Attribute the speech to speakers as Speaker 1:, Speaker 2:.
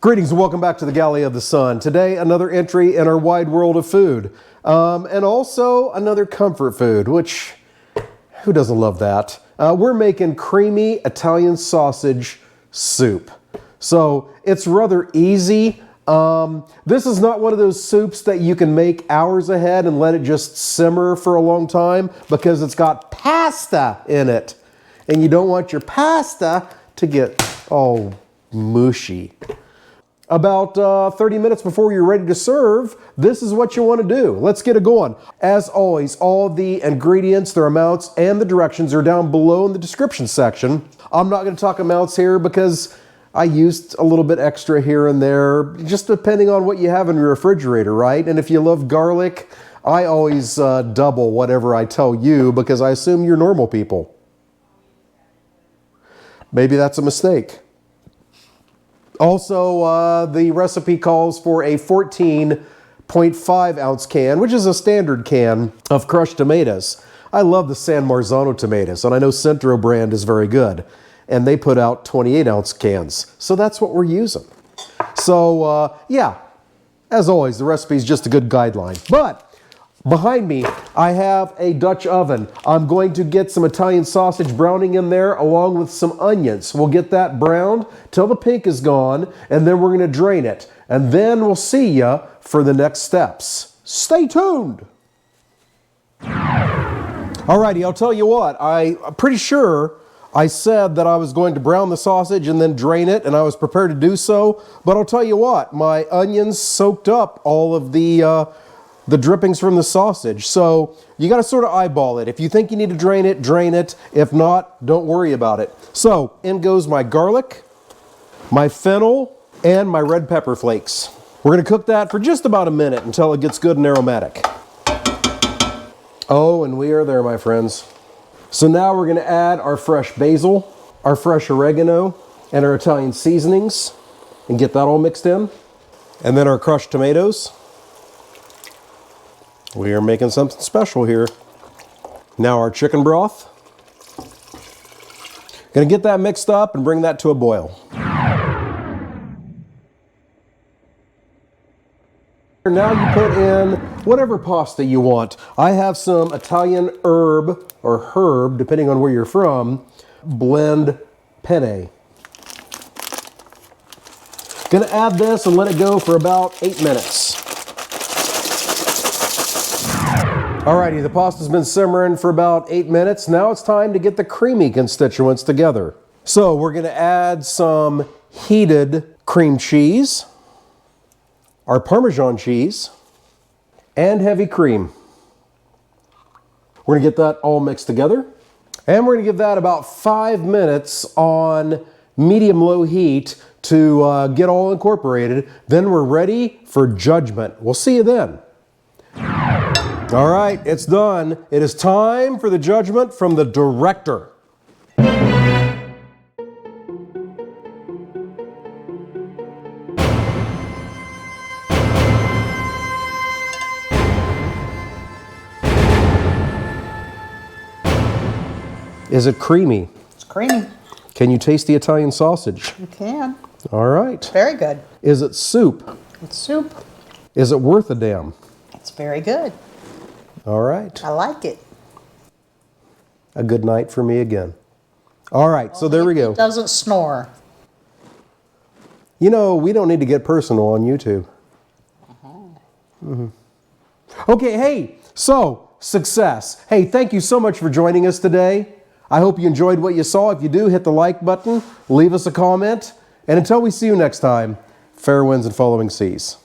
Speaker 1: Greetings and welcome back to the Galley of the Sun. Today, another entry in our wide world of food. And also another comfort food, which, who doesn't love that? We're making creamy Italian sausage soup. So, it's rather easy. This is not one of those soups that you can make hours ahead and let it just simmer for a long time because it's got pasta in it. And you don't want your pasta to get all mushy. About 30 minutes before you're ready to serve, this is what you want to do. Let's get it going. As always, all the ingredients, their amounts, and the directions are down below in the description section. I'm not going to talk amounts here because I used a little bit extra here and there, just depending on what you have in your refrigerator, right? And if you love garlic, I always double whatever I tell you because I assume you're normal people. Maybe that's a mistake. Also, the recipe calls for a 14.5 ounce can, which is a standard can of crushed tomatoes. I love the San Marzano tomatoes, and I know Centro brand is very good. And they put out 28 ounce cans. So that's what we're using. So, yeah, as always, the recipe is just a good guideline. But behind me, I have a Dutch oven. I'm going to get some Italian sausage browning in there along with some onions. We'll get that browned till the pink is gone, and then we're going to drain it. And then we'll see you for the next steps. Stay tuned. Alrighty, I'll tell you what. I'm pretty sure I said that I was going to brown the sausage and then drain it, and I was prepared to do so. But I'll tell you what, my onions soaked up all of the drippings from the sausage. So you got to sort of eyeball it. If you think you need to drain it, drain it. If not, don't worry about it. So in goes my garlic, my fennel, and my red pepper flakes. We're going to cook that for just about a minute until it gets good and aromatic. Oh, and we are there, my friends. So now we're going to add our fresh basil, our fresh oregano, and our Italian seasonings and get that all mixed in. And then our crushed tomatoes. We are making something special here. Now our chicken broth. Gonna get that mixed up and bring that to a boil. Now you put in whatever pasta you want. I have some Italian herb, or herb, depending on where you're from, blend penne. Gonna add this and let it go for about 8 minutes. Alrighty, the pasta's been simmering for about 8 minutes. Now it's time to get the creamy constituents together. So we're going to add some heated cream cheese, our Parmesan cheese, and heavy cream. We're going to get that all mixed together. And we're going to give that about 5 minutes on medium-low heat to get all incorporated. Then we're ready for judgment. We'll see you then. All right, it's done. It is time for the judgment from the director. Is it creamy?
Speaker 2: It's creamy.
Speaker 1: Can you taste the Italian sausage?
Speaker 2: You can.
Speaker 1: All right.
Speaker 2: Very good.
Speaker 1: Is it soup?
Speaker 2: It's soup.
Speaker 1: Is it worth a damn?
Speaker 2: It's very good.
Speaker 1: All right.
Speaker 2: I like it.
Speaker 1: A good night for me again. All right, so there we go.
Speaker 2: It doesn't snore.
Speaker 1: You know, we don't need to get personal on YouTube. Okay, hey, so success. Hey, thank you so much for joining us today. I hope you enjoyed what you saw. If you do, hit the like button, leave us a comment, and until we see you next time, fair winds and following seas.